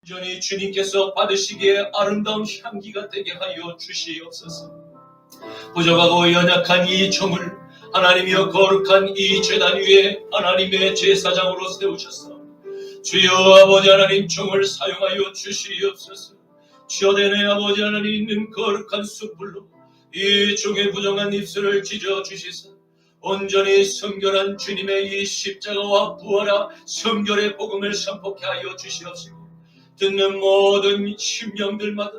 온전히 주님께서 받으시기에 아름다운 향기가 되게 하여 주시옵소서. 부족하고 연약한 이 종을 하나님이여 거룩한 이 제단 위에 하나님의 제사장으로 세우셨사 주여 아버지 하나님 종을 사용하여 주시옵소서. 주여 내 아버지 하나님 있는 거룩한 숯불로 이 종의 부정한 입술을 찢어주시사 온전히 성결한 주님의 이 십자가와 부활하 성결의 복음을 선포케 하여 주시옵시고 듣는 모든 심령들마다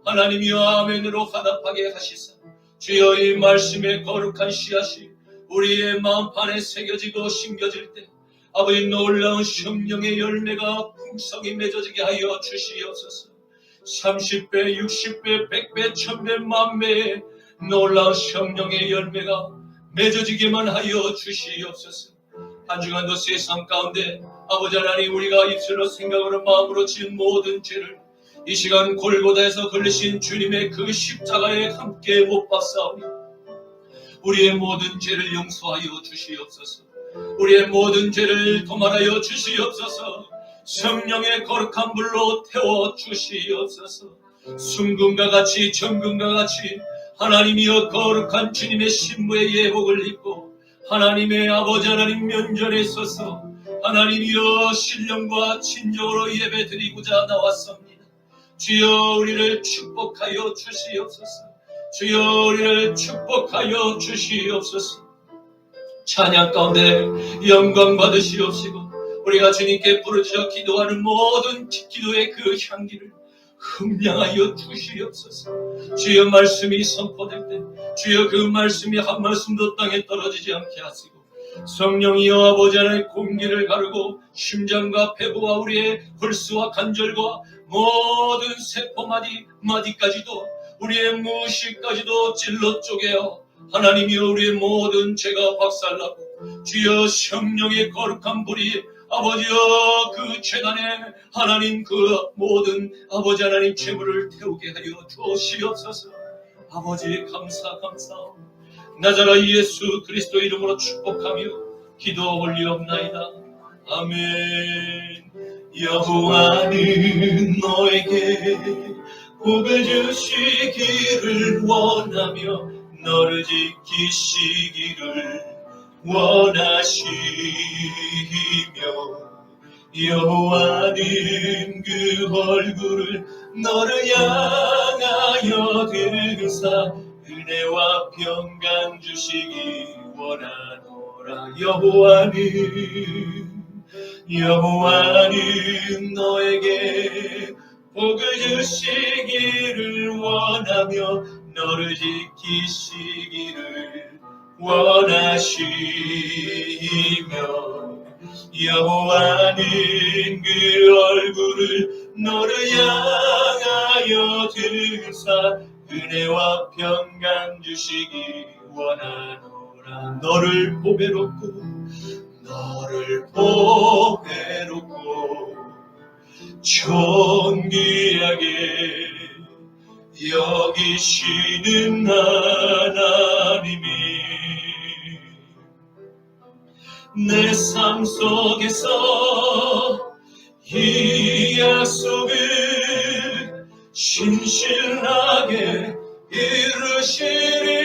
하나님이여 아멘으로 화답하게 하시사 주여 이 말씀의 거룩한 씨앗이 우리의 마음판에 새겨지고 심겨질 때 아버지 놀라운 성령의 열매가 풍성히 맺어지게 하여 주시옵소서. 30배, 60배, 100배, 1000배, 만배의 놀라운 성령의 열매가 맺어지게만 하여 주시옵소서. 한 주간도 세상 가운데 아버지 하나님 우리가 입술로 생각으로 마음으로 지은 모든 죄를 이 시간 골고다에서 걸리신 주님의 그 십자가에 함께 못 박사오니 우리의 모든 죄를 용서하여 주시옵소서. 우리의 모든 죄를 도말하여 주시옵소서. 성령의 거룩한 불로 태워 주시옵소서. 순금과 같이 정금과 같이 하나님이여 거룩한 주님의 신부의 예복을 입고 하나님의 아버지 하나님 면전에 서서 하나님이여 신령과 진정으로 예배드리고자 나왔습니다. 주여 우리를 축복하여 주시옵소서. 주여 우리를 축복하여 주시옵소서. 찬양 가운데 영광 받으시옵시고 우리가 주님께 부르짖어 기도하는 모든 기도의 그 향기를 흠량하여 주시옵소서. 주여 말씀이 선포될 때 주여 그 말씀이 한 말씀도 땅에 떨어지지 않게 하시고 성령이여 아버지 하나님의 공기를 가르고 심장과 폐부와 우리의 홀수와 관절과 모든 세포 마디까지도 우리의 무식까지도 찔러 쪼개어 하나님이여 우리의 모든 죄가 박살나고 주여 성령의 거룩한 불이 아버지여 그 재단에 하나님 그 모든 아버지 하나님 죄물을 태우게 하여 주시옵소서. 아버지 감사 나자라 예수 그리스도 이름으로 축복하며 기도 올리옵나이다. 아멘. 여호와는 너에게 복을 주시기를 원하며 너를 지키시기를 원하시며 여호와는 그 얼굴을 너를 향하여 들으사 은혜와 평강 주시기 원하노라. 여호와는 너에게 복을 주시기를 원하며 너를 지키시기를 원하시며 여호와는 그 얼굴을 너를 향하여 들으사 은혜와 평강 주시기 원하노라. 너를 보배롭고 존귀하게 여기시는 하나님이 내 삶 속에서 이 약속을 신실하게 이루시리.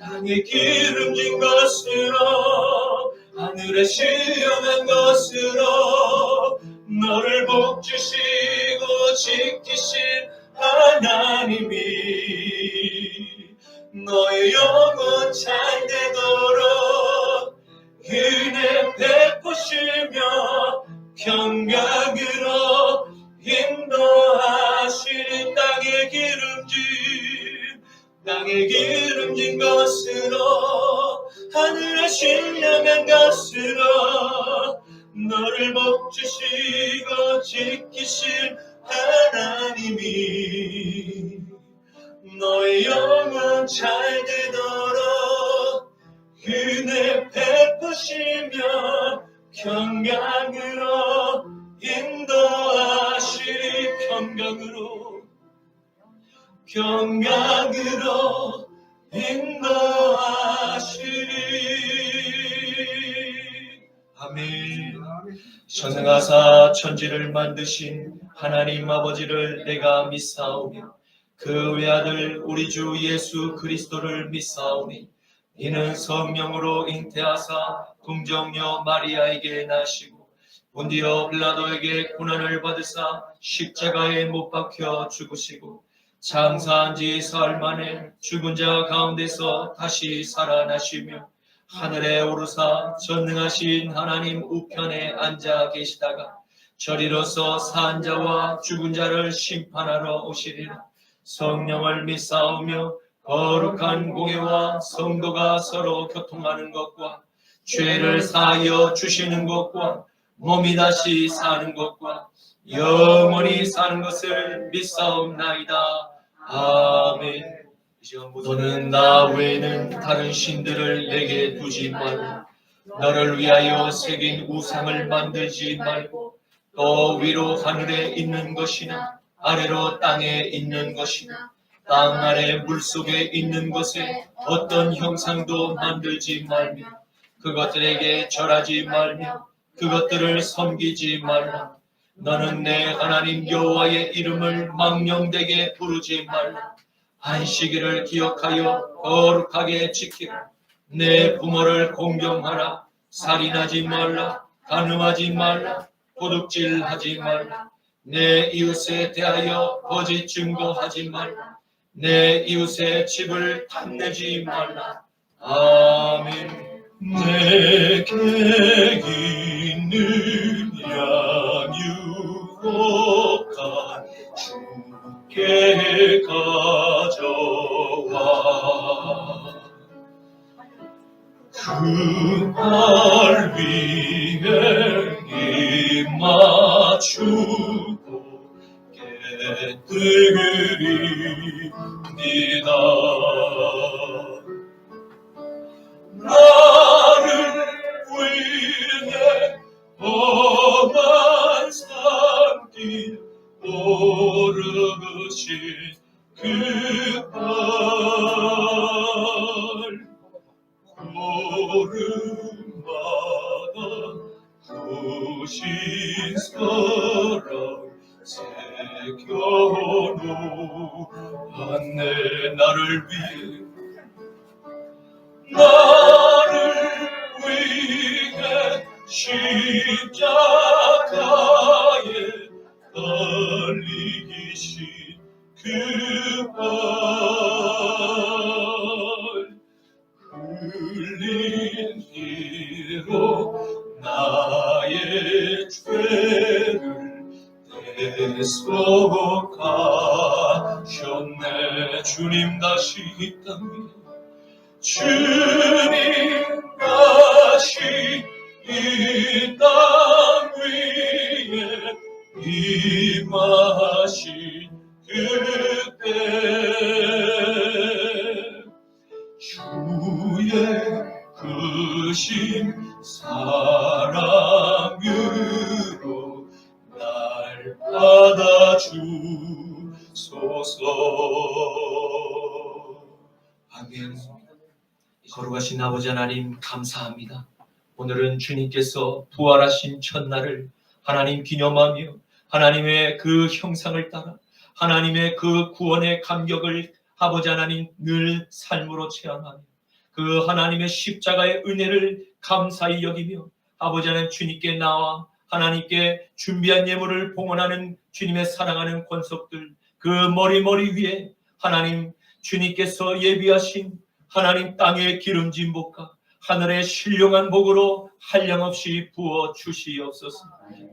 땅에 기름진 것으로 하늘에 신령한 것으로 너를 복주시고 지키신 하나님이 너의 영혼 잘 되도록 은혜 베푸시며 평강으로 인도하시는 땅에 기름진 것으로 하늘에 신령한 것으로 너를 복주시고 지키실 하나님이 너의 영혼 잘 되도록 은혜 베푸시며 평강으로 인도하시리. 평강으로 인도하시리. 아멘. 전능하사 천지를 만드신 하나님 아버지를 내가 믿사오며 그 외아들 우리 주 예수 그리스도를 믿사오니 이는 성령으로 잉태하사 동정녀 마리아에게 나시고 본디오 빌라도에게 고난을 받으사 십자가에 못 박혀 죽으시고 장사한 지 사흘 만에 죽은 자 가운데서 다시 살아나시며 하늘에 오르사 전능하신 하나님 우편에 앉아 계시다가 저리로서 산 자와 죽은 자를 심판하러 오시리라. 성령을 믿사오며 거룩한 공예와 성도가 서로 교통하는 것과 죄를 사하여 주시는 것과 몸이 다시 사는 것과 영원히 사는 것을 믿사옵나이다. 아멘. 너는 나 외에는 다른 신들을 내게 두지 말라. 너를 위하여 새긴 우상을 만들지 말고 또 위로 하늘에 있는 것이나 아래로 땅에 있는 것이나 땅 아래 물속에 있는 것에 어떤 형상도 만들지 말며 그것들에게 절하지 말며 그것들을 섬기지 말라. 너는 내 하나님 여호와의 이름을 망령되게 부르지 말라. 안식일을 기억하여 거룩하게 지키라. 내 부모를 공경하라. 살인하지 말라. 간음하지 말라. 도둑질하지 말라. 내 이웃에 대하여 거짓 증거하지 말라. 내 이웃의 집을 탐내지 말라. 아멘. 내게 있는 양 유혹한 주께 가져와 그날 위해 입 맞추고 깨뜨리니다. 나를 위해 험한 산길 오르신 그날 구름마다 구신 사랑 새겨놓았네. 나를 위해 십자가에 달리신 그날 흘린 피로 나의 죄를 대속하셨네. 주님 다시 이 땅 위에 주님 다시 이 땅 위에 임하신 그때 주의 크신 사랑으로 날 받아주소서. 아멘. 거룩하신 아버지 하나님 감사합니다. 오늘은 주님께서 부활하신 첫날을 하나님 기념하며 하나님의 그 형상을 따라 하나님의 그 구원의 감격을 아버지 하나님 늘 삶으로 체험하며 그 하나님의 십자가의 은혜를 감사히 여기며 아버지 하나님 주님께 나와 하나님께 준비한 예물을 봉헌하는 주님의 사랑하는 권속들 그 머리 위에 하나님 주님께서 예비하신 하나님 땅의 기름진 복과 하늘의 신령한 복으로 한량없이 부어 주시옵소서.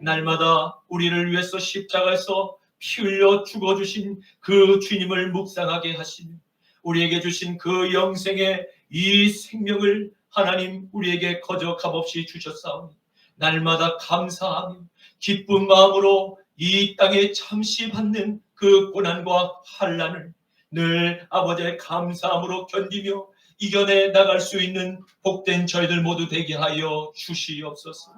날마다 우리를 위해서 십자가에서 피 흘려 죽어주신 그 주님을 묵상하게 하시며 우리에게 주신 그 영생의 이 생명을 하나님 우리에게 거저 값없이 주셨사오니 날마다 감사하며 기쁜 마음으로 이 땅에 잠시 받는 그 고난과 환난을 늘 아버지의 감사함으로 견디며 이겨내 나갈 수 있는 복된 저희들 모두 되게 하여 주시옵소서.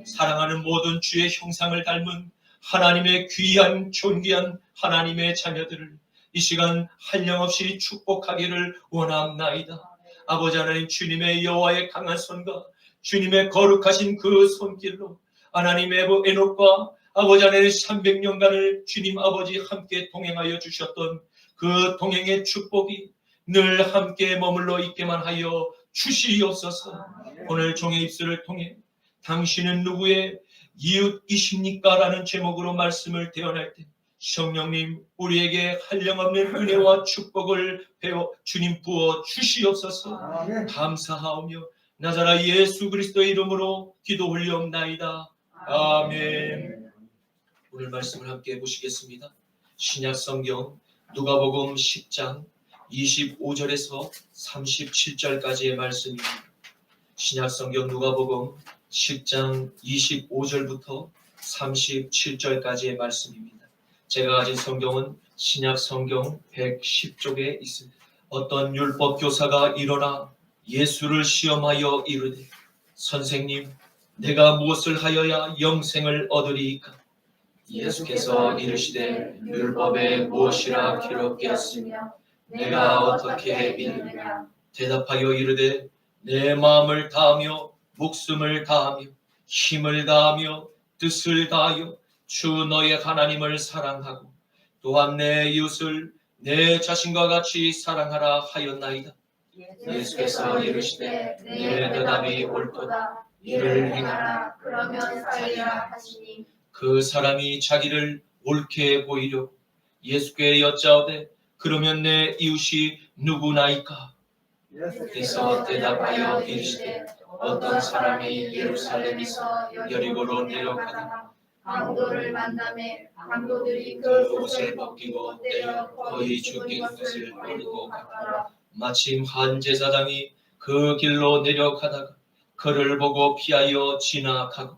사랑하는 모든 주의 형상을 닮은 하나님의 귀한 존귀한 하나님의 자녀들을 이 시간 한량없이 축복하기를 원합나이다. 아버지 하나님 주님의 여호와의 강한 손과 주님의 거룩하신 그 손길로 하나님의 에녹과 아버지 하나님의 300년간을 주님 아버지 함께 동행하여 주셨던 그 동행의 축복이 늘 함께 머물러 있게만 하여 주시옵소서. 오늘 종의 입술을 통해 당신은 누구의 이웃이십니까? 라는 제목으로 말씀을 대언할 때 성령님 우리에게 한량없는 은혜와 축복을 주님 부어 주시옵소서. 감사하오며 나자라 예수 그리스도의 이름으로 기도 올리옵나이다. 아멘. 오늘 말씀을 함께 보시겠습니다. 신약 성경 누가복음 10장 25절에서 37절까지의 말씀입니다. 신약 성경 누가복음 10장 25절부터 37절까지의 말씀입니다. 제가 가진 성경은 신약 성경 110쪽에 있습니다. 어떤 율법 교사가 일어나 예수를 시험하여 이르되 선생님 내가 무엇을 하여야 영생을 얻으리이까? 예수께서 이르시되 율법에 무엇이라 기록되었으며 내가 어떻게 믿느냐? 대답하여 이르되 내 마음을 다하며 목숨을 다하며 힘을 다하며 뜻을 다하여 주 너의 하나님을 사랑하고 또한 내 이웃을 내 자신과 같이 사랑하라 하였나이다. 예수께서 이르시되 내 대답이 옳도다. 이를 행하라. 그러면 살리라 하시니 그 사람이 자기를 옳게 보이려 예수께 여짜오되 그러면 내 이웃이 누구나이까? 예수께서 대답하여 이르시되 어떤 사람이 예루살렘에서 여리고로 내려가다가 강도를 만나매 강도들이 그 옷을 벗기고 때려 거의 죽게 것을 버리고 갔더라. 마침 한 제사장이 그 길로 내려가다가 그를 보고 피하여 지나가고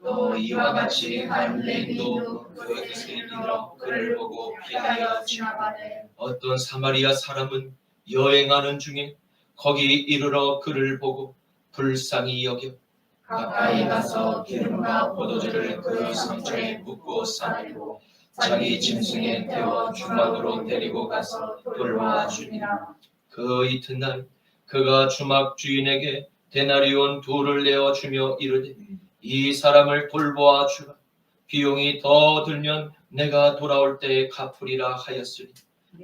또 이와 같이 한 레위인도 그 뜻을 이끌어 그를 보고 피하여 지나가되 어떤 사마리아 사람은 여행하는 중에 거기 이르러 그를 보고 불쌍히 여겨 가까이 가서 기름과 포도주를 그 상처에 붓고 싸매고 자기 짐승에 태워 주막으로 데리고 가서 돌보아 주니라. 그 이튿날 그가 주막 주인에게 데나리온 2를 내어 주며 이르되 이 사람을 돌보아 주라. 비용이 더 들면 내가 돌아올 때 갚으리라 하였으니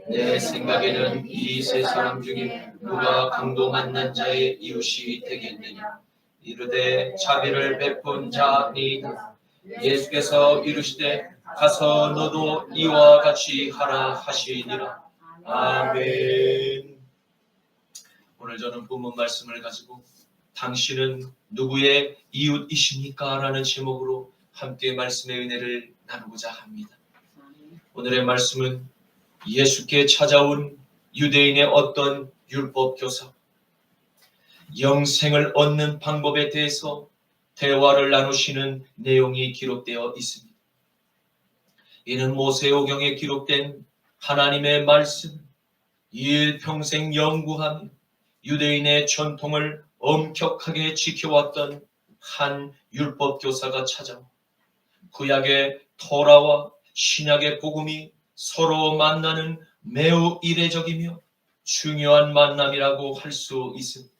내 생각에는 이 세 사람 중에 누가 강도 만난 자의 이웃이 되겠느냐? 이르되 자비를 베푼 자니이다. 예수께서 이르시되 가서 너도 이와 같이 하라 하시니라. 아멘. 오늘 저는 본문 말씀을 가지고 당신은 누구의 이웃이십니까? 라는 제목으로 함께 말씀의 은혜를 나누고자 합니다. 오늘의 말씀은 예수께 찾아온 유대인의 어떤 율법 교사, 영생을 얻는 방법에 대해서 대화를 나누시는 내용이 기록되어 있습니다. 이는 모세오경에 기록된 하나님의 말씀, 일평생 연구하며 유대인의 전통을 엄격하게 지켜왔던 한 율법 교사가 찾아와 구약의 토라와 신약의 복음이 서로 만나는 매우 이례적이며 중요한 만남이라고 할 수 있습니다.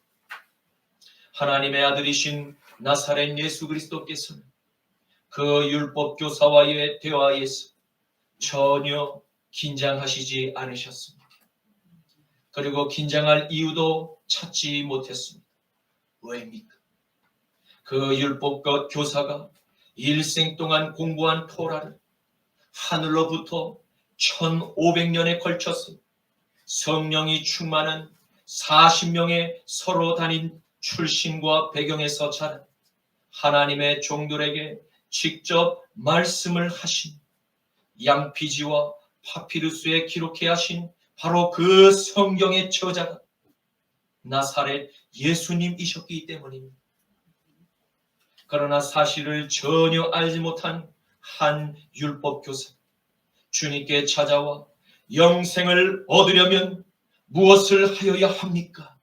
하나님의 아들이신 나사렛 예수 그리스도께서는 그 율법 교사와의 대화에서 전혀 긴장하시지 않으셨습니다. 그리고 긴장할 이유도 찾지 못했습니다. 왜입니까? 그 율법 교사가 일생 동안 공부한 토라를 하늘로부터 1500년에 걸쳐서 성령이 충만한 40명의 서로 다닌 출신과 배경에서 자란 하나님의 종들에게 직접 말씀을 하신 양피지와 파피루스에 기록해 하신 바로 그 성경의 저자가 나사렛 예수님이셨기 때문입니다. 그러나 사실을 전혀 알지 못한 한 율법 교사, 주님께 찾아와 영생을 얻으려면 무엇을 하여야 합니까?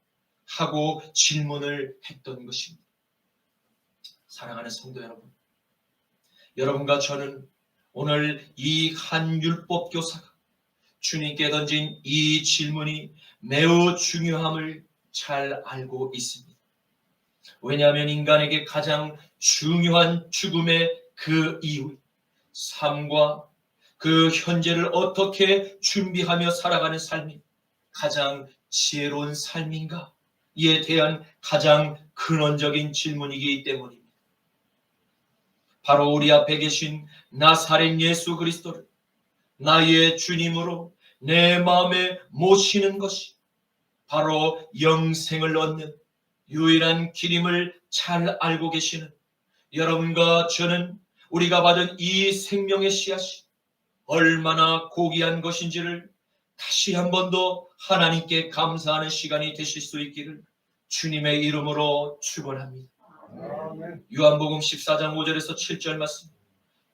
하고 질문을 했던 것입니다. 사랑하는 성도 여러분, 여러분과 저는 오늘 이 한 율법 교사가 주님께 던진 이 질문이 매우 중요함을 잘 알고 있습니다. 왜냐하면 인간에게 가장 중요한 죽음의 그 이후 삶과 그 현재를 어떻게 준비하며 살아가는 삶이 가장 지혜로운 삶인가? 이에 대한 가장 근원적인 질문이기 때문입니다. 바로 우리 앞에 계신 나사렛 예수 그리스도를 나의 주님으로 내 마음에 모시는 것이 바로 영생을 얻는 유일한 길임을 잘 알고 계시는 여러분과 저는 우리가 받은 이 생명의 씨앗이 얼마나 고귀한 것인지를 다시 한 번 더 하나님께 감사하는 시간이 되실 수 있기를 주님의 이름으로 축원합니다. 요한복음 14장 5절에서 7절 말씀.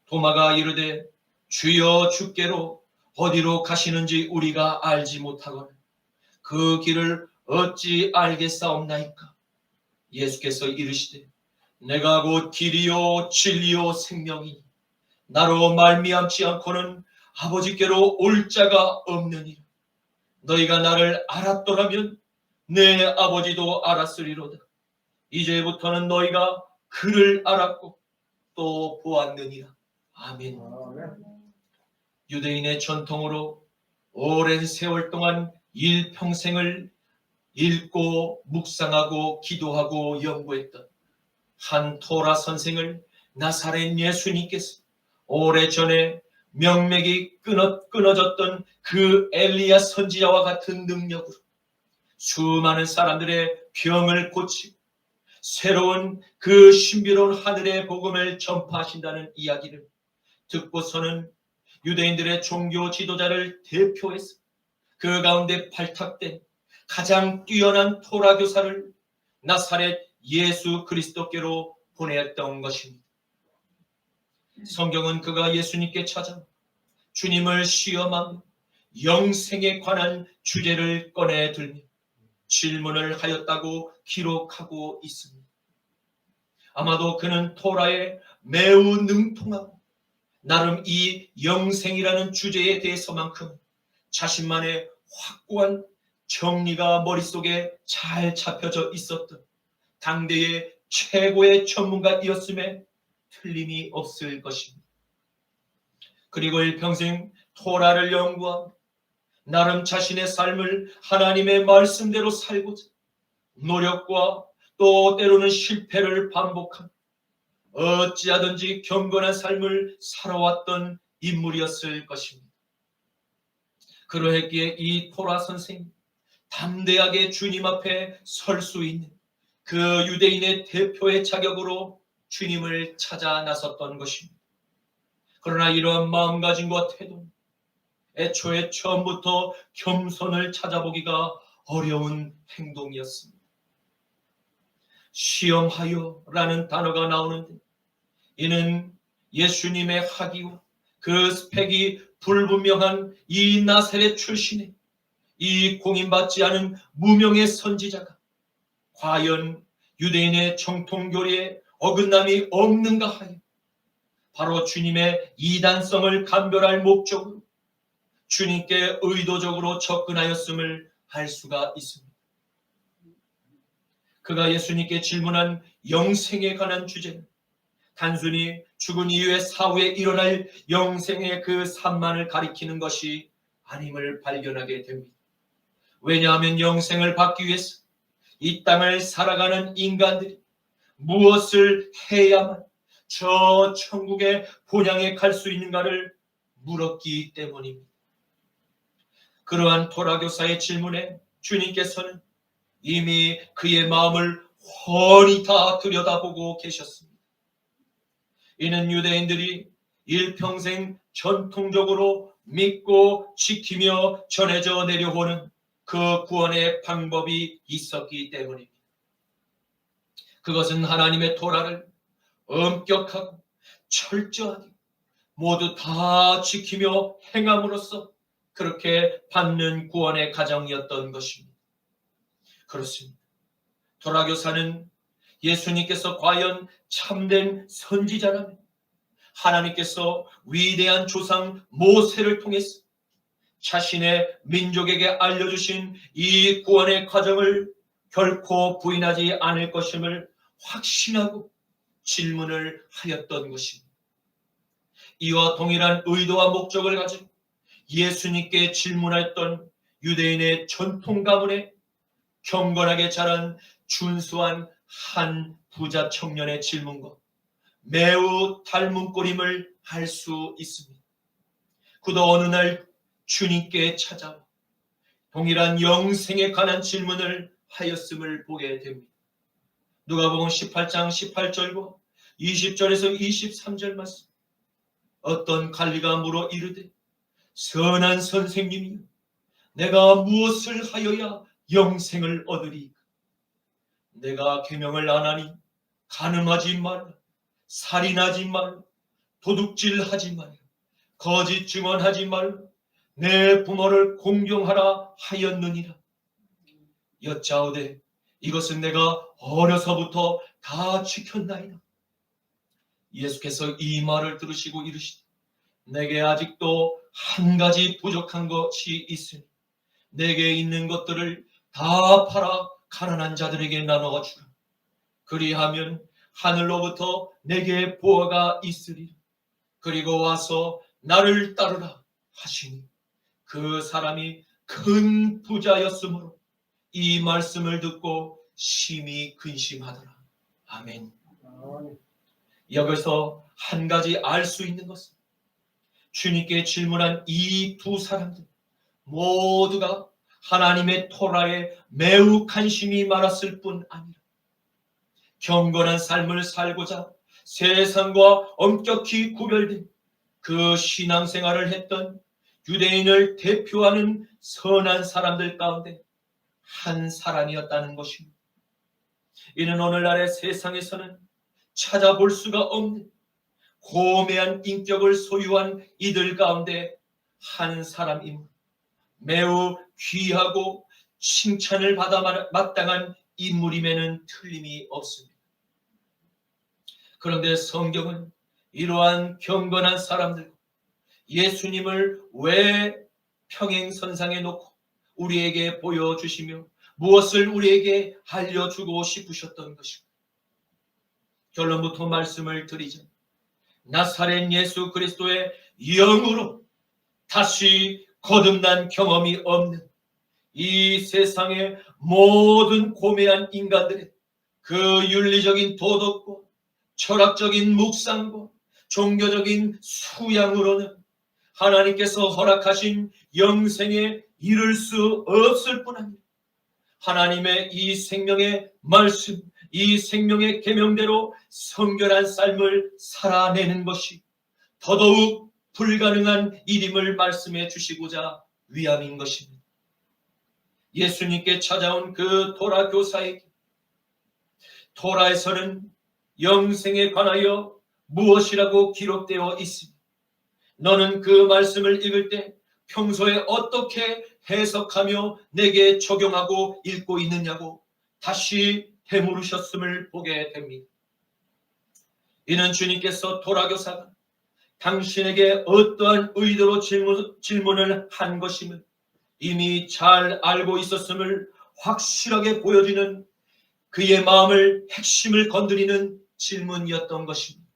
도마가 이르되 주여 주께로 어디로 가시는지 우리가 알지 못하거늘 그 길을 어찌 알겠사옵나이까. 예수께서 이르시되 내가 곧 길이요 진리요 생명이니 나로 말미암지 않고는 아버지께로 올 자가 없느니라. 너희가 나를 알았더라면 내 아버지도 알았으리로다. 이제부터는 너희가 그를 알았고 또 보았느니라. 아멘. 유대인의 전통으로 오랜 세월 동안 일평생을 읽고 묵상하고 기도하고 연구했던 한 토라 선생을 나사렛 예수님께서 오래전에 명맥이 끊어졌던 그 엘리야 선지자와 같은 능력으로 수많은 사람들의 병을 고치고 새로운 그 신비로운 하늘의 복음을 전파하신다는 이야기를 듣고서는 유대인들의 종교 지도자를 대표해서 그 가운데 발탁된 가장 뛰어난 토라 교사를 나사렛 예수 그리스도께로 보냈던 것입니다. 성경은 그가 예수님께 찾아 주님을 시험하며 영생에 관한 주제를 꺼내 들며 질문을 하였다고 기록하고 있습니다. 아마도 그는 토라에 매우 능통하고 나름 이 영생이라는 주제에 대해서만큼 자신만의 확고한 정리가 머릿속에 잘 잡혀져 있었던 당대의 최고의 전문가이었음에 틀림이 없을 것입니다. 그리고 일평생 토라를 연구하며 나름 자신의 삶을 하나님의 말씀대로 살고자 노력과 또 때로는 실패를 반복하며 어찌하든지 경건한 삶을 살아왔던 인물이었을 것입니다. 그러했기에 이 토라 선생이 담대하게 주님 앞에 설 수 있는 그 유대인의 대표의 자격으로 주님을 찾아 나섰던 것입니다. 그러나 이러한 마음가짐과 태도는 애초에 처음부터 겸손을 찾아보기가 어려운 행동이었습니다. 시험하여 라는 단어가 나오는데 이는 예수님의 학위와 그 스펙이 불분명한 이 나사렛 출신의 이 공인받지 않은 무명의 선지자가 과연 유대인의 정통교리에 어긋남이 없는가 하여 바로 주님의 이단성을 감별할 목적으로 주님께 의도적으로 접근하였음을 알 수가 있습니다. 그가 예수님께 질문한 영생에 관한 주제는 단순히 죽은 이후에 사후에 일어날 영생의 그 삶만을 가리키는 것이 아님을 발견하게 됩니다. 왜냐하면 영생을 받기 위해서 이 땅을 살아가는 인간들이 무엇을 해야만 저 천국의 본향에 갈 수 있는가를 물었기 때문입니다. 그러한 토라 교사의 질문에 주님께서는 이미 그의 마음을 훤히 다 들여다보고 계셨습니다. 이는 유대인들이 일평생 전통적으로 믿고 지키며 전해져 내려오는 그 구원의 방법이 있었기 때문입니다. 그것은 하나님의 토라를 엄격하고 철저하게 모두 다 지키며 행함으로써 그렇게 받는 구원의 가정이었던 것입니다. 그렇습니다. 토라 교사는 예수님께서 과연 참된 선지자라면 하나님께서 위대한 조상 모세를 통해서 자신의 민족에게 알려주신 이 구원의 과정을 결코 부인하지 않을 것임을 확신하고 질문을 하였던 것입니다. 이와 동일한 의도와 목적을 가지고 예수님께 질문했던 유대인의 전통 가문에 경건하게 자란 준수한 한 부자 청년의 질문과 매우 닮은꼴임을 알 수 있습니다. 그도 어느 날 주님께 찾아와 동일한 영생에 관한 질문을 하였음을 보게 됩니다. 누가복음 18장 18절과 20절에서 23절 말씀. 어떤 관리가 물어 이르되 선한 선생님이여 내가 무엇을 하여야 영생을 얻으리이까? 내가 계명을 안 하니 간음하지 말라, 살인하지 말라, 도둑질하지 말라, 거짓 증언하지 말라, 내 부모를 공경하라 하였느니라. 여짜오되 이것은 내가 어려서부터 다 지켰나이다. 예수께서 이 말을 들으시고 이르시되 내게 아직도 한 가지 부족한 것이 있으니 내게 있는 것들을 다 팔아 가난한 자들에게 나누어 주라. 그리하면 하늘로부터 내게 보화가 있으리라. 그리고 와서 나를 따르라 하시니 그 사람이 큰 부자였으므로 이 말씀을 듣고 심히 근심하더라. 아멘. 여기서 한 가지 알 수 있는 것은 주님께 질문한 이 두 사람들 모두가 하나님의 토라에 매우 관심이 많았을 뿐 아니라 경건한 삶을 살고자 세상과 엄격히 구별된 그 신앙생활을 했던 유대인을 대표하는 선한 사람들 가운데 한 사람이었다는 것입니다. 이는 오늘날의 세상에서는 찾아볼 수가 없는 고매한 인격을 소유한 이들 가운데 한 사람이므로 매우 귀하고 칭찬을 받아 마땅한 인물임에는 틀림이 없습니다. 그런데 성경은 이러한 경건한 사람들 예수님을 왜 평행선상에 놓고 우리에게 보여주시며 무엇을 우리에게 알려주고 싶으셨던 것인가? 결론부터 말씀을 드리자 나사렛 예수 그리스도의 영으로 다시 거듭난 경험이 없는 이 세상의 모든 고매한 인간들의 그 윤리적인 도덕과 철학적인 묵상과 종교적인 수양으로는 하나님께서 허락하신 영생에 이를 수 없을 뿐 아니라 하나님의 이 생명의 말씀, 이 생명의 계명대로 성결한 삶을 살아내는 것이 더더욱 불가능한 일임을 말씀해 주시고자 위함인 것입니다. 예수님께 찾아온 그 토라 교사에게 토라에서는 영생에 관하여 무엇이라고 기록되어 있으며 너는 그 말씀을 읽을 때 평소에 어떻게 해석하며 내게 적용하고 읽고 있느냐고 다시 되물으셨음을 보게 됩니다. 이는 주님께서 토라 교사가 당신에게 어떠한 의도로 질문을 한 것임을 이미 잘 알고 있었음을 확실하게 보여주는 그의 마음을 핵심을 건드리는 질문이었던 것입니다.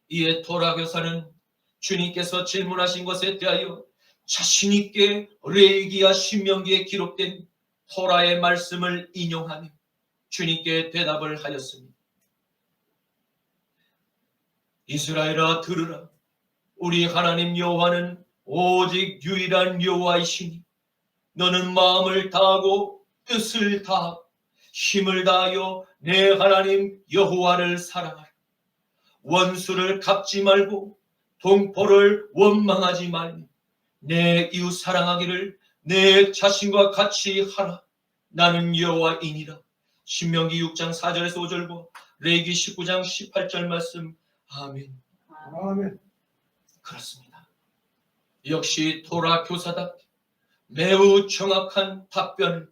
이에 토라 교사는 주님께서 질문하신 것에 대하여 자신 있게 레위기와 신명기에 기록된 토라의 말씀을 인용하며 주님께 대답을 하였습니다. 이스라엘아 들으라. 우리 하나님 여호와는 오직 유일한 여호와이시니 너는 마음을 다하고 뜻을 다하고 힘을 다하여 내 하나님 여호와를 사랑하라. 원수를 갚지 말고 동포를 원망하지 말며 내 이웃 사랑하기를 내 자신과 같이 하라. 나는 여호와이니라. 신명기 6장 4절에서 5절과 레위기 19장 18절 말씀. 아멘. 아멘. 그렇습니다. 역시 토라 교사답게 매우 정확한 답변을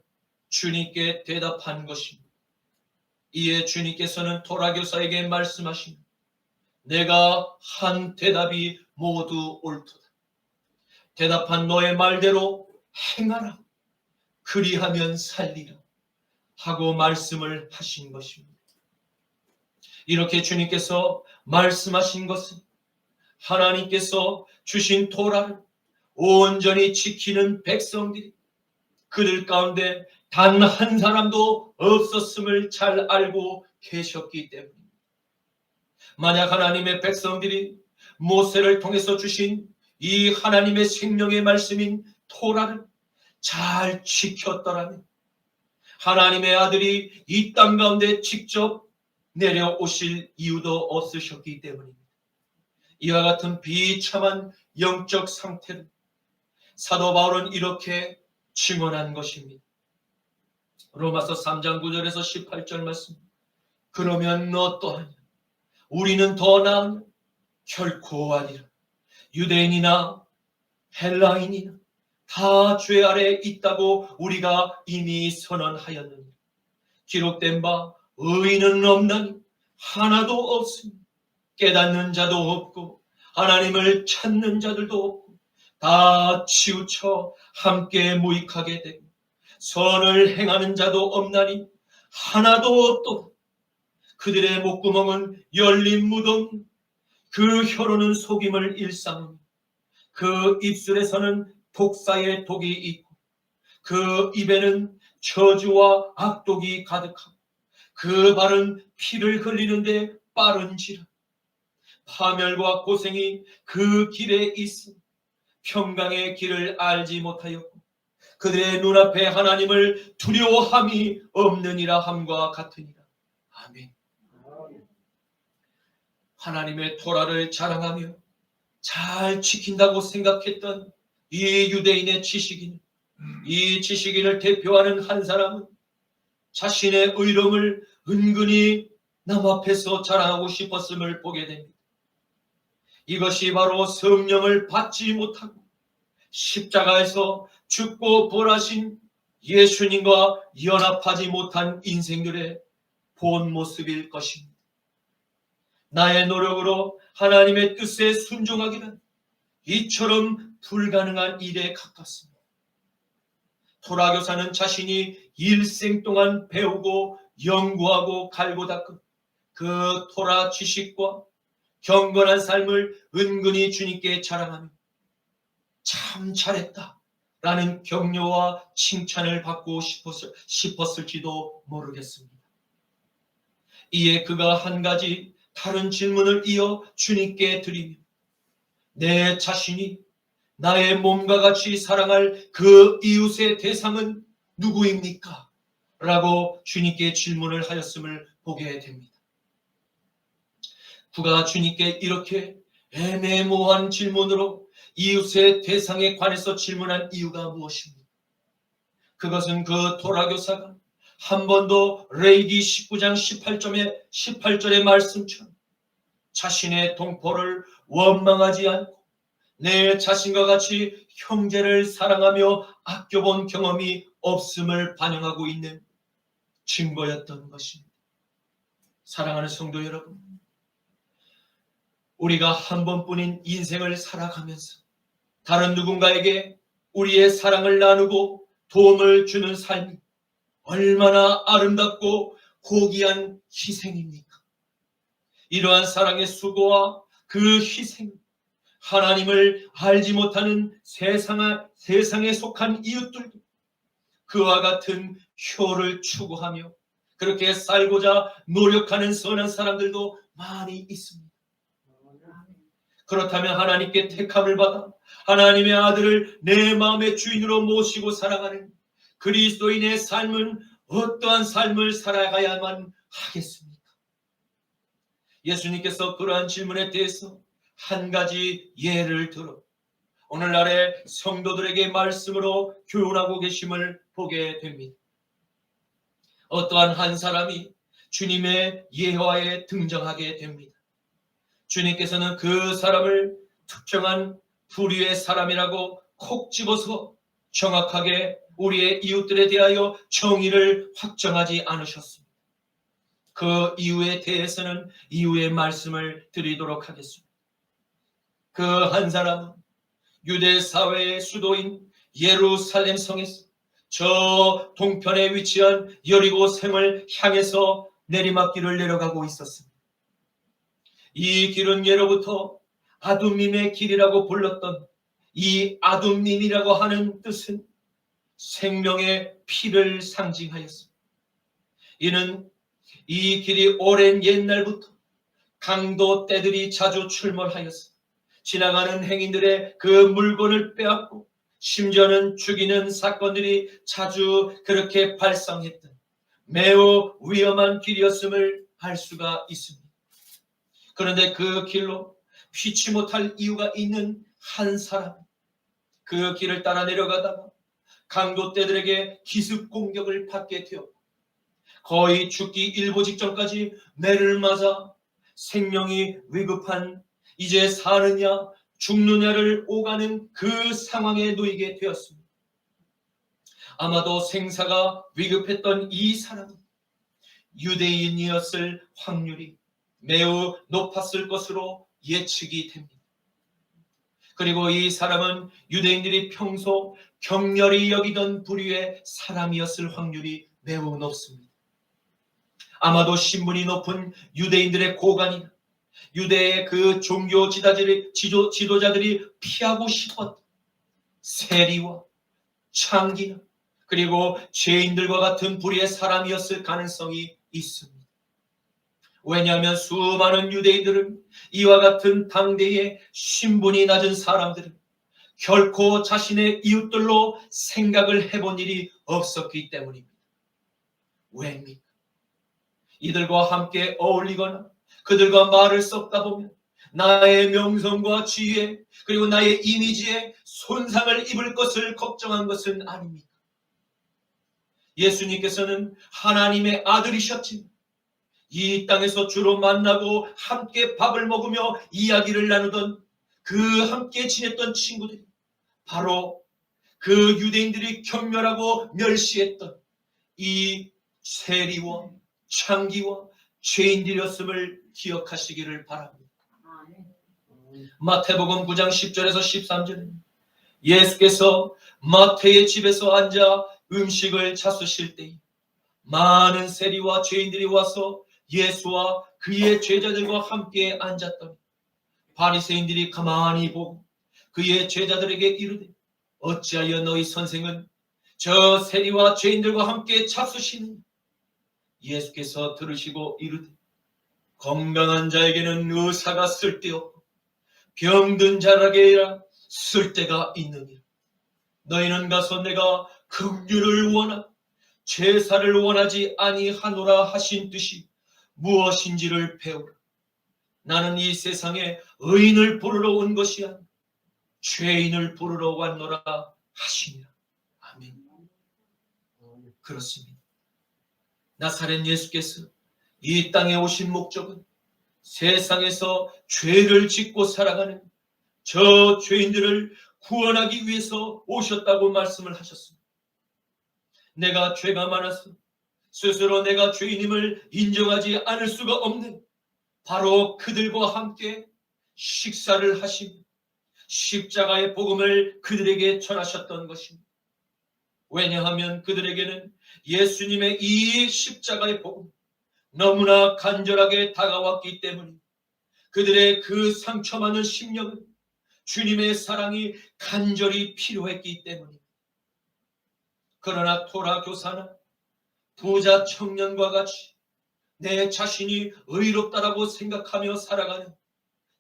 주님께 대답한 것입니다. 이에 주님께서는 토라 교사에게 말씀하십니다. 내가 한 대답이 모두 옳도다. 대답한 너의 말대로 행하라. 그리하면 살리라. 하고 말씀을 하신 것입니다. 이렇게 주님께서 말씀하신 것은 하나님께서 주신 토라를 온전히 지키는 백성들이 그들 가운데 단 한 사람도 없었음을 잘 알고 계셨기 때문입니다. 만약 하나님의 백성들이 모세를 통해서 주신 이 하나님의 생명의 말씀인 토라를 잘 지켰더라면 하나님의 아들이 이 땅 가운데 직접 내려오실 이유도 없으셨기 때문입니다. 이와 같은 비참한 영적 상태를 사도 바울은 이렇게 증언한 것입니다. 로마서 3장 9절에서 18절 말씀. 그러면 너 또하냐? 우리는 더 나으냐? 결코 아니라. 유대인이나 헬라인이나 다 죄 아래 있다고 우리가 이미 선언하였느니 기록된 바 의인은 없나니 하나도 없으니 깨닫는 자도 없고 하나님을 찾는 자들도 없고 다 치우쳐 함께 무익하게 되고 선을 행하는 자도 없나니 하나도 없도다. 그들의 목구멍은 열린 무덤, 그 혀로는 속임을 일삼으며 그 입술에서는 독사의 독이 있고 그 입에는 저주와 악독이 가득하고 그 발은 피를 흘리는데 빠른지라. 파멸과 고생이 그 길에 있어 평강의 길을 알지 못하였고 그들의 눈앞에 하나님을 두려워함이 없느니라 함과 같으니라. 아멘. 하나님의 토라를 자랑하며 잘 지킨다고 생각했던 이 유대인의 지식인, 이 지식인을 대표하는 한 사람은 자신의 의로움을 은근히 남 앞에서 자랑하고 싶었음을 보게 됩니다. 이것이 바로 성령을 받지 못하고 십자가에서 죽고 부활하신 예수님과 연합하지 못한 인생들의 본 모습일 것입니다. 나의 노력으로 하나님의 뜻에 순종하기는 이처럼 불가능한 일에 가깝습니다. 토라교사는 자신이 일생 동안 배우고 연구하고 갈고 닦은 그 토라 지식과 경건한 삶을 은근히 주님께 자랑하며 참 잘했다 라는 격려와 칭찬을 받고 싶었을지도 모르겠습니다. 이에 그가 한 가지 다른 질문을 이어 주님께 드리며 내 자신이 나의 몸과 같이 사랑할 그 이웃의 대상은 누구입니까? 라고 주님께 질문을 하였음을 보게 됩니다. 그가 주님께 이렇게 애매모호한 질문으로 이웃의 대상에 관해서 질문한 이유가 무엇입니까? 그것은 그 토라교사가 한 번도 레위기 19장 18절의 말씀처럼 자신의 동포를 원망하지 않고 내 자신과 같이 형제를 사랑하며 아껴본 경험이 없음을 반영하고 있는 증거였던 것입니다. 사랑하는 성도 여러분, 우리가 한 번뿐인 인생을 살아가면서 다른 누군가에게 우리의 사랑을 나누고 도움을 주는 삶이 얼마나 아름답고 고귀한 희생입니까? 이러한 사랑의 수고와 그 희생, 하나님을 알지 못하는 세상에 속한 이웃들도 그와 같은 효를 추구하며 그렇게 살고자 노력하는 선한 사람들도 많이 있습니다. 그렇다면 하나님께 택함을 받아 하나님의 아들을 내 마음의 주인으로 모시고 살아가는 그리스도인의 삶은 어떠한 삶을 살아가야만 하겠습니까? 예수님께서 그러한 질문에 대해서 한 가지 예를 들어 오늘날의 성도들에게 말씀으로 교훈하고 계심을 보게 됩니다. 어떠한 한 사람이 주님의 예화에 등장하게 됩니다. 주님께서는 그 사람을 특정한 부류의 사람이라고 콕 집어서 정확하게 우리의 이웃들에 대하여 정의를 확정하지 않으셨습니다. 그 이유에 대해서는 이후의 말씀을 드리도록 하겠습니다. 그 한 사람은 유대 사회의 수도인 예루살렘 성에서 저 동편에 위치한 여리고 샘을 향해서 내리막길을 내려가고 있었습니다. 이 길은 예로부터 아둠님의 길이라고 불렀던 이 아둠님이라고 하는 뜻은 생명의 피를 상징하였습니다. 이는 이 길이 오랜 옛날부터 강도 떼들이 자주 출몰하였어 지나가는 행인들의 그 물건을 빼앗고 심지어는 죽이는 사건들이 자주 그렇게 발생했던 매우 위험한 길이었음을 알 수가 있습니다. 그런데 그 길로 피치 못할 이유가 있는 한 사람, 그 길을 따라 내려가다가 강도 떼들에게 기습 공격을 받게 되었고 거의 죽기 일보 직전까지 매를 맞아 생명이 위급한 이제 사느냐 죽느냐를 오가는 그 상황에 놓이게 되었습니다. 아마도 생사가 위급했던 이 사람은 유대인이었을 확률이 매우 높았을 것으로 예측이 됩니다. 그리고 이 사람은 유대인들이 평소 격렬히 여기던 부류의 사람이었을 확률이 매우 높습니다. 아마도 신분이 높은 유대인들의 고관이나 유대의 그 종교 지도자들이 피하고 싶었던 세리와 창기나 그리고 죄인들과 같은 부류의 사람이었을 가능성이 있습니다. 왜냐하면 수많은 유대인들은 이와 같은 당대의 신분이 낮은 사람들은 결코 자신의 이웃들로 생각을 해본 일이 없었기 때문입니다. 왜입니까? 이들과 함께 어울리거나 그들과 말을 섞다 보면 나의 명성과 지혜 그리고 나의 이미지에 손상을 입을 것을 걱정한 것은 아닙니까? 예수님께서는 하나님의 아들이셨지만 이 땅에서 주로 만나고 함께 밥을 먹으며 이야기를 나누던 그 함께 지냈던 친구들이 바로 그 유대인들이 경멸하고 멸시했던 이 세리와 창기와 죄인들이었음을 기억하시기를 바랍니다. 마태복음 9장 10절에서 13절에 예수께서 마태의 집에서 앉아 음식을 차수실 때에 많은 세리와 죄인들이 와서 예수와 그의 제자들과 함께 앉았더니 바리새인들이 가만히 보고 그의 제자들에게 이르되 어찌하여 너희 선생은 저 세리와 죄인들과 함께 차수시느냐? 예수께서 들으시고 이르되 건강한 자에게는 의사가 쓸데없고 병든 자에게야 쓸데가 있느니라. 너희는 가서 내가 긍휼을 원하고 제사를 원하지 아니하노라 하신 뜻이 무엇인지를 배우라. 나는 이 세상에 의인을 부르러 온 것이 아니라 죄인을 부르러 왔노라 하시니라. 아멘. 그렇습니다. 나사렛 예수께서 이 땅에 오신 목적은 세상에서 죄를 짓고 살아가는 저 죄인들을 구원하기 위해서 오셨다고 말씀을 하셨습니다. 내가 죄가 많아서 스스로 내가 죄인임을 인정하지 않을 수가 없는 바로 그들과 함께 식사를 하시며 십자가의 복음을 그들에게 전하셨던 것입니다. 왜냐하면 그들에게는 예수님의 이 십자가의 복음 너무나 간절하게 다가왔기 때문입니다. 그들의 그 상처많은 심령은 주님의 사랑이 간절히 필요했기 때문입니다. 그러나 토라 교사나 부자 청년과 같이 내 자신이 의롭다라고 생각하며 살아가는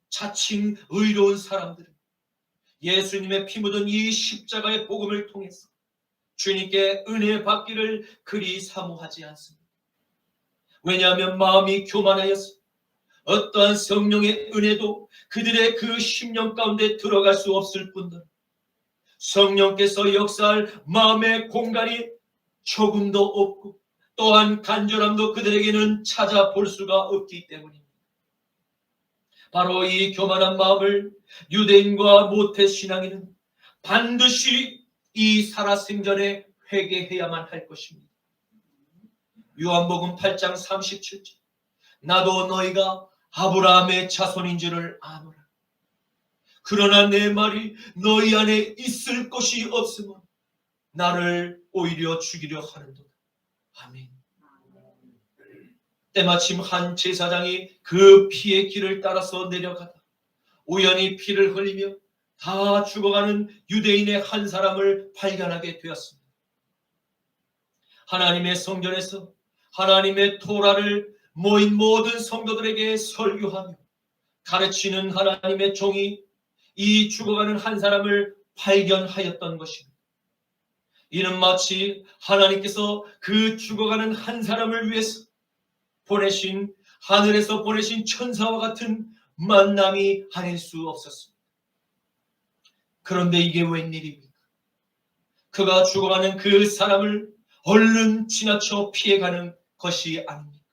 자칭 의로운 사람들은 예수님의 피 묻은 이 십자가의 복음을 통해서 주님께 은혜 받기를 그리 사모하지 않습니다. 왜냐하면 마음이 교만하여서 어떠한 성령의 은혜도 그들의 그 심령 가운데 들어갈 수 없을 뿐더러 성령께서 역사할 마음의 공간이 조금도 없고 또한 간절함도 그들에게는 찾아볼 수가 없기 때문입니다. 바로 이 교만한 마음을 유대인과 모태 신앙인은 반드시 이 살아생전에 회개해야만 할 것입니다. 요한복음 8장 37절 나도 너희가 아브라함의 자손인 줄을 아노라. 그러나 내 말이 너희 안에 있을 것이 없으면 나를 오히려 죽이려 하는도다. 아멘. 때마침 한 제사장이 그 피의 길을 따라서 내려가다 우연히 피를 흘리며 다 죽어가는 유대인의 한 사람을 발견하게 되었습니다. 하나님의 성전에서 하나님의 토라를 모인 모든 성도들에게 설교하며 가르치는 하나님의 종이 이 죽어가는 한 사람을 발견하였던 것입니다. 이는 마치 하나님께서 그 죽어가는 한 사람을 위해서 하늘에서 보내신 천사와 같은 만남이 아닐 수 없었습니다. 그런데 이게 웬일입니까? 그가 죽어가는 그 사람을 얼른 지나쳐 피해가는 것이 아닙니까?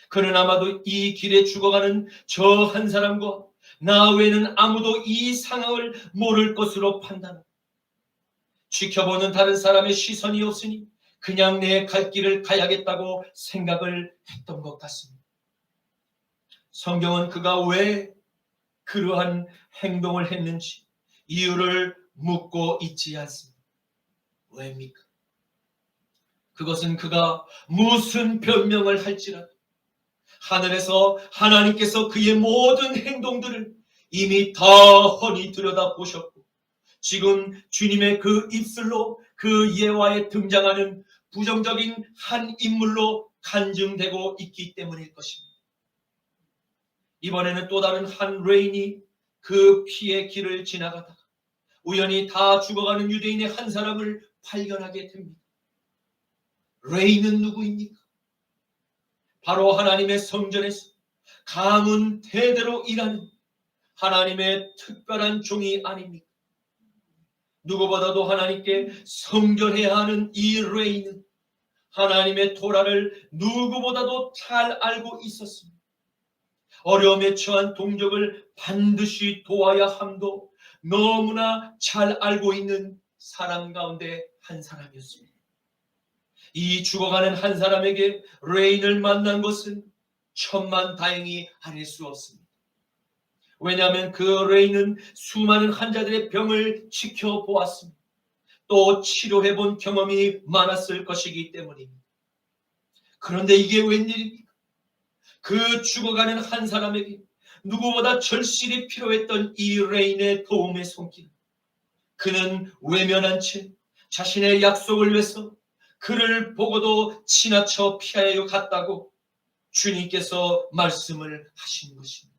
그는 아마도 이 길에 죽어가는 저 한 사람과 나 외에는 아무도 이 상황을 모를 것으로 판단하고 지켜보는 다른 사람의 시선이 없으니 그냥 내 갈 길을 가야겠다고 생각을 했던 것 같습니다. 성경은 그가 왜 그러한 행동을 했는지 이유를 묻고 있지 않습니다. 왜입니까? 그것은 그가 무슨 변명을 할지라도 하늘에서 하나님께서 그의 모든 행동들을 이미 다 훤히 들여다보셨고 지금 주님의 그 입술로 그 예화에 등장하는 부정적인 한 인물로 간증되고 있기 때문일 것입니다. 이번에는 또 다른 한 레인이 그 피의 길을 지나가다가 우연히 다 죽어가는 유대인의 한 사람을 발견하게 됩니다. 레인은 누구입니까? 바로 하나님의 성전에서 가문 대대로 일하는 하나님의 특별한 종이 아닙니까? 누구보다도 하나님께 성전해야 하는 이 레인은 하나님의 토라를 누구보다도 잘 알고 있었습니다. 어려움에 처한 동족을 반드시 도와야 함도 너무나 잘 알고 있는 사람 가운데 한 사람이었습니다. 이 죽어가는 한 사람에게 레인을 만난 것은 천만다행이 아닐 수 없습니다. 왜냐하면 그 레인은 수많은 환자들의 병을 지켜보았습니다. 또 치료해본 경험이 많았을 것이기 때문입니다. 그런데 이게 웬일입니까? 그 죽어가는 한 사람에게 누구보다 절실히 필요했던 이 레인의 도움의 손길. 그는 외면한 채 자신의 약속을 위해서 그를 보고도 지나쳐 피하여 갔다고 주님께서 말씀을 하신 것입니다.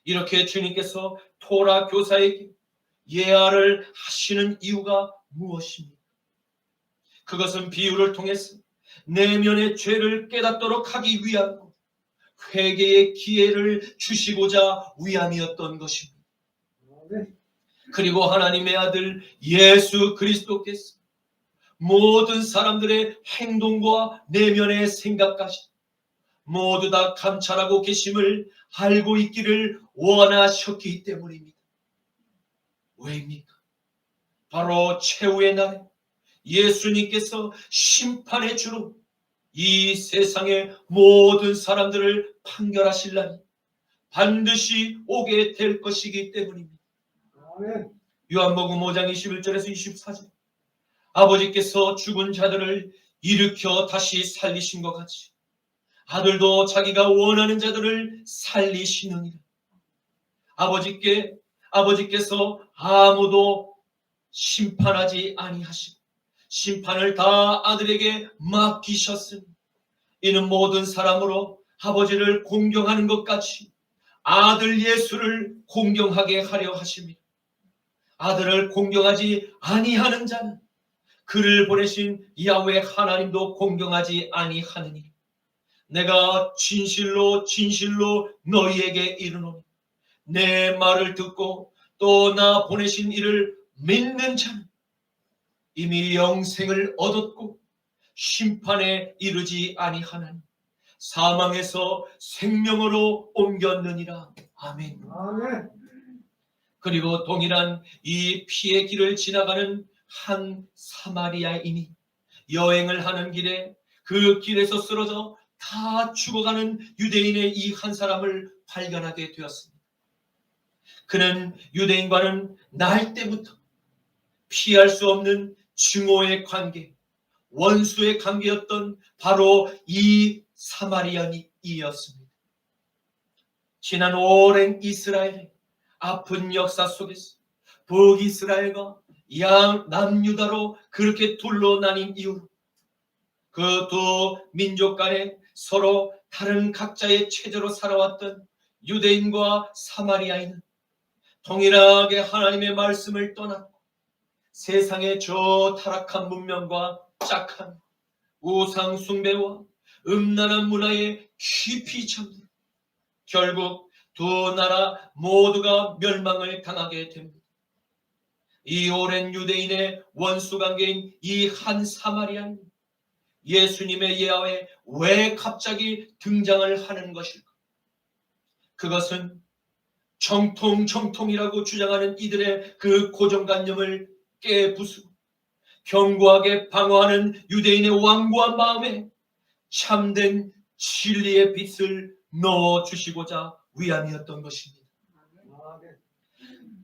이렇게 주님께서 토라 교사에게 예화를 하시는 이유가 무엇입니까? 그것은 비유를 통해서 내면의 죄를 깨닫도록 하기 위함이고 회개의 기회를 주시고자 위함이었던 것입니다. 그리고 하나님의 아들 예수 그리스도께서 모든 사람들의 행동과 내면의 생각까지 모두 다 감찰하고 계심을 알고 있기를 원하셨기 때문입니다. 왜입니까? 바로 최후의 날에 예수님께서 심판의 주로 이 세상의 모든 사람들을 판결하실 날이 반드시 오게 될 것이기 때문입니다. 아멘. 요한복음 5장 21절에서 24절 아버지께서 죽은 자들을 일으켜 다시 살리신 것 같이 아들도 자기가 원하는 자들을 살리시느니라. 아버지께서 아무도 심판하지 아니하시고 심판을 다 아들에게 맡기셨으니 이는 모든 사람으로 아버지를 공경하는 것 같이 아들 예수를 공경하게 하려 하십니다. 아들을 공경하지 아니하는 자는 그를 보내신 야훼 하나님도 공경하지 아니하느니 내가 진실로 진실로 너희에게 이르노니 내 말을 듣고 또 나 보내신 이를 믿는 자는 이미 영생을 얻었고 심판에 이르지 아니하나니 사망에서 생명으로 옮겼느니라. 아멘. 아멘. 그리고 동일한 이 피의 길을 지나가는 한 사마리아인이 여행을 하는 길에 그 길에서 쓰러져 다 죽어가는 유대인의 이 한 사람을 발견하게 되었습니다. 그는 유대인과는 날 때부터 피할 수 없는 증오의 관계, 원수의 관계였던 바로 이 사마리아인이었습니다. 지난 오랜 이스라엘의 아픈 역사 속에서 북이스라엘과 남유다로 그렇게 둘러 나뉜 이유로 그 두 민족 간에 서로 다른 각자의 체제로 살아왔던 유대인과 사마리아인은 동일하게 하나님의 말씀을 떠났고 세상의 저 타락한 문명과 짝한 우상 숭배와 음란한 문화에 깊이 잠들어 결국 두 나라 모두가 멸망을 당하게 됩니다. 이 오랜 유대인의 원수관계인 이 한 사마리아인 예수님의 예화에 왜 갑자기 등장을 하는 것일까? 그것은 정통이라고 주장하는 이들의 그 고정관념을 깨부수고 견고하게 방어하는 유대인의 완고한 마음에 참된 진리의 빛을 넣어주시고자 위함이었던 것입니다.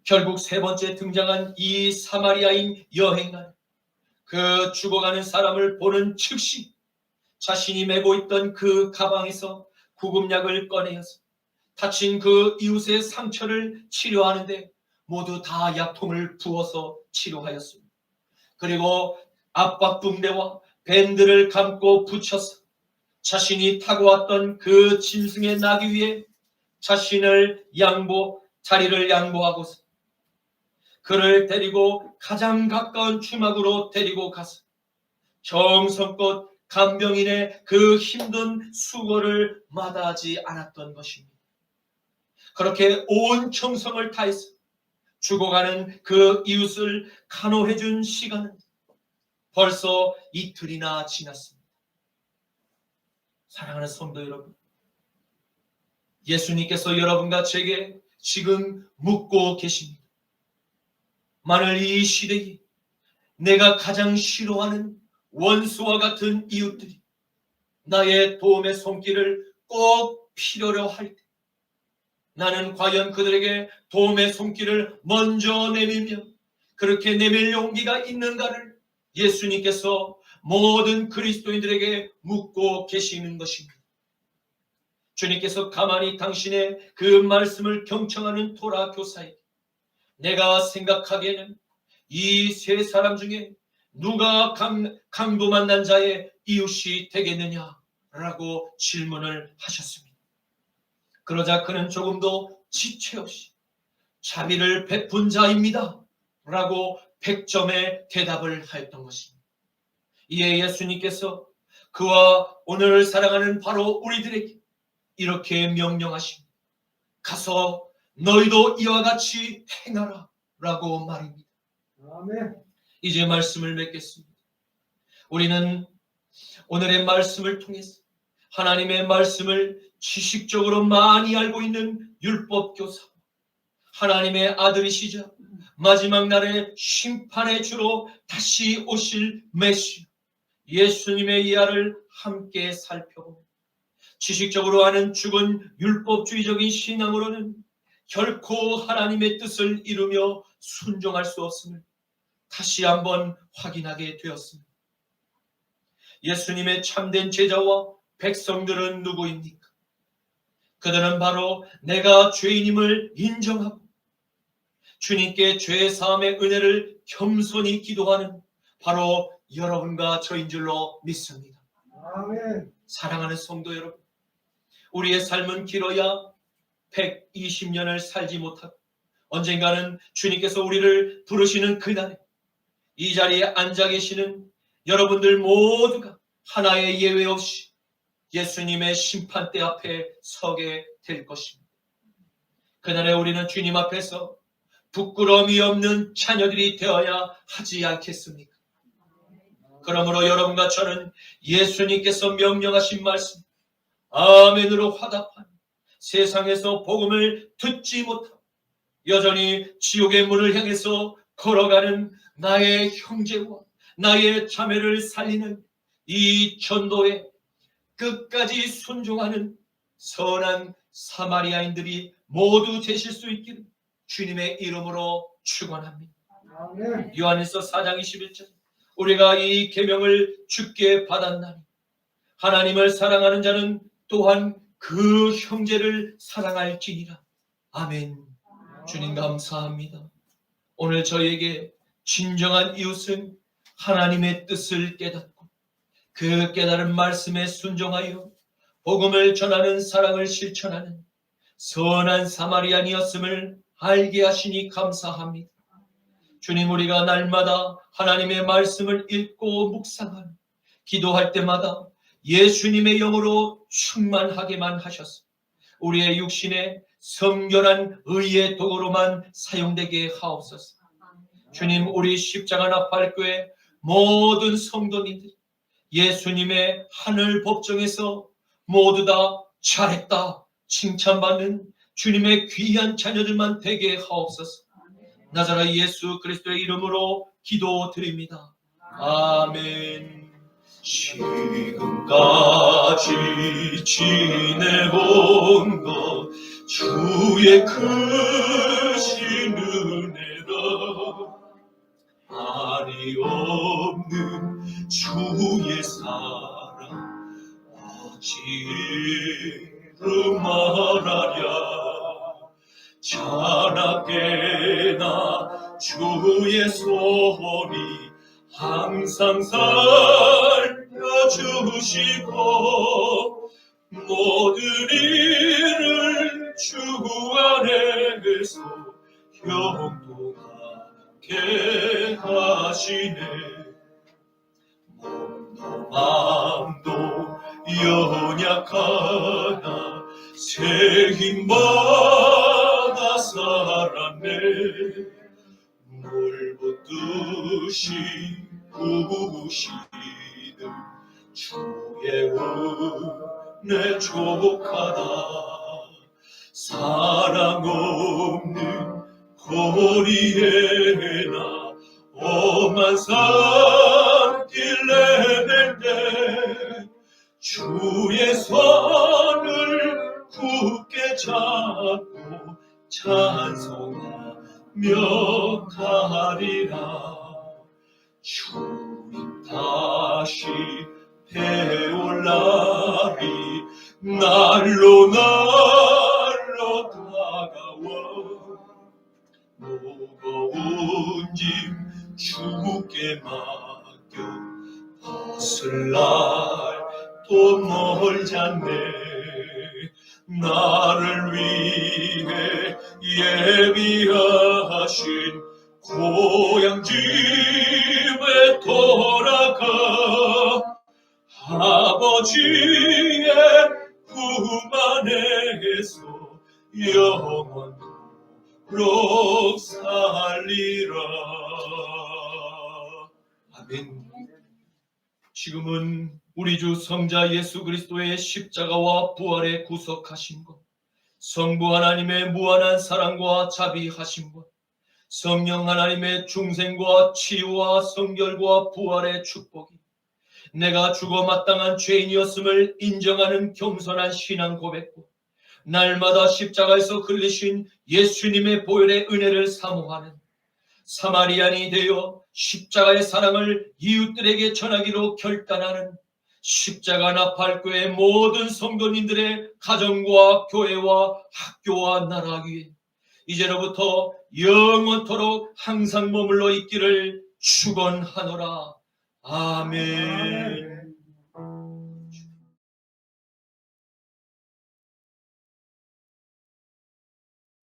결국 세 번째 등장한 이 사마리아인 여행가 그 죽어가는 사람을 보는 즉시 자신이 메고 있던 그 가방에서 구급약을 꺼내어서 다친 그 이웃의 상처를 치료하는데 모두 다 약통을 부어서 치료하였습니다. 그리고 압박붕대와 밴드를 감고 붙여서 자신이 타고 왔던 그 짐승의 나귀 위에 자리를 양보하고서 그를 데리고 가장 가까운 추막으로 데리고 가서 정성껏 간병인의 그 힘든 수고를 마다하지 않았던 것입니다. 그렇게 온 정성을 다해서 죽어가는 그 이웃을 간호해준 시간은 벌써 이틀이나 지났습니다. 사랑하는 성도 여러분, 예수님께서 여러분과 제게 지금 묻고 계십니다. 만일 이 시대에 내가 가장 싫어하는 원수와 같은 이웃들이 나의 도움의 손길을 꼭 필요로 할 때 나는 과연 그들에게 도움의 손길을 먼저 내밀며 그렇게 내밀 용기가 있는가를 예수님께서 모든 그리스도인들에게 묻고 계시는 것입니다. 주님께서 가만히 당신의 그 말씀을 경청하는 토라 교사에게 내가 생각하기에는 이 세 사람 중에 누가 강도 만난 자의 이웃이 되겠느냐라고 질문을 하셨습니다. 그러자 그는 조금도 지체 없이 자비를 베푼 자입니다 라고 100점의 대답을 하였던 것입니다. 이에 예수님께서 그와 오늘을 사랑하는 바로 우리들에게 이렇게 명령하십니다. 가서 너희도 이와 같이 행하라 라고 말입니다. 아멘. 이제 말씀을 맺겠습니다. 우리는 오늘의 말씀을 통해서 하나님의 말씀을 지식적으로 많이 알고 있는 율법교사, 하나님의 아들이시자 마지막 날의 심판의 주로 다시 오실 메시아 예수님의 이하를 함께 살펴보고 지식적으로 아는 죽은 율법주의적인 신앙으로는 결코 하나님의 뜻을 이루며 순종할 수 없음을 다시 한번 확인하게 되었습니다. 예수님의 참된 제자와 백성들은 누구입니까? 그들은 바로 내가 죄인임을 인정하고 주님께 죄 사함의 은혜를 겸손히 기도하는 바로 여러분과 저인 줄로 믿습니다. 아멘. 사랑하는 성도 여러분, 우리의 삶은 길어야 120년을 살지 못하고 언젠가는 주님께서 우리를 부르시는 그날에 이 자리에 앉아 계시는 여러분들 모두가 하나의 예외 없이 예수님의 심판대 앞에 서게 될 것입니다. 그날에 우리는 주님 앞에서 부끄러움이 없는 자녀들이 되어야 하지 않겠습니까? 그러므로 여러분과 저는 예수님께서 명령하신 말씀 아멘으로 화답하는 세상에서 복음을 듣지 못하고 여전히 지옥의 문을 향해서 걸어가는 나의 형제와 나의 자매를 살리는 이 전도에 끝까지 순종하는 선한 사마리아인들이 모두 되실 수 있기를 주님의 이름으로 축원합니다. 요한일서 4장 21절 우리가 이 계명을 주께 받았나니 하나님을 사랑하는 자는 또한 그 형제를 사랑할지니라. 아멘. 주님 감사합니다. 오늘 저에게 진정한 이웃은 하나님의 뜻을 깨닫고 그 깨달은 말씀에 순종하여 복음을 전하는 사랑을 실천하는 선한 사마리안이었음을 알게 하시니 감사합니다. 주님, 우리가 날마다 하나님의 말씀을 읽고 묵상하는 기도할 때마다 예수님의 영으로 충만하게만 하셔서 우리의 육신에 성결한 의의 도구로만 사용되게 하옵소서. 주님, 우리 십자가 나팔교회 모든 성도님들 예수님의 하늘 법정에서 모두 다 잘했다 칭찬받는 주님의 귀한 자녀들만 되게 하옵소서. 나자라 예수 그리스도의 이름으로 기도드립니다. 아멘. 지금까지 지내본 것 주의 크신 은혜라. 말이 없는 주의 사랑 어찌로 말하랴. 자나깨나 주의 소리 항상 살펴주시고 모든 일을 주 안에서 형통하게 하시네. 몸도 마음도 연약하나 새 힘받아 살았네. 물 붓듯이 부으시는 주의 은혜 족하다. 사랑 없는 거리에나 험한 산길 내낼 때 주의 손을 굳게 잡고 찬송하며 가리라. 주님 다시 배올 날이 날로 다가와. 무거운 짐 주께 맡겨 벗을 날 또 멀잖네. 나를 위해 예비하신 고향 집에 돌아가 아버지의 품 안에서 영원토록 살리라. 아멘. 지금은 우리 주 성자 예수 그리스도의 십자가와 부활의 구속하신 것, 성부 하나님의 무한한 사랑과 자비하신 것, 성령 하나님의 중생과 치유와 성결과 부활의 축복이 내가 죽어 마땅한 죄인이었음을 인정하는 겸손한 신앙 고백과 날마다 십자가에서 흘리신 예수님의 보혈의 은혜를 사모하는 사마리안이 되어 십자가의 사랑을 이웃들에게 전하기로 결단하는 십자가 나팔교회 모든 성도님들의 가정과 교회와 학교와 나라 위에 이제로부터 영원토록 항상 머물러 있기를 축원하노라. 아멘.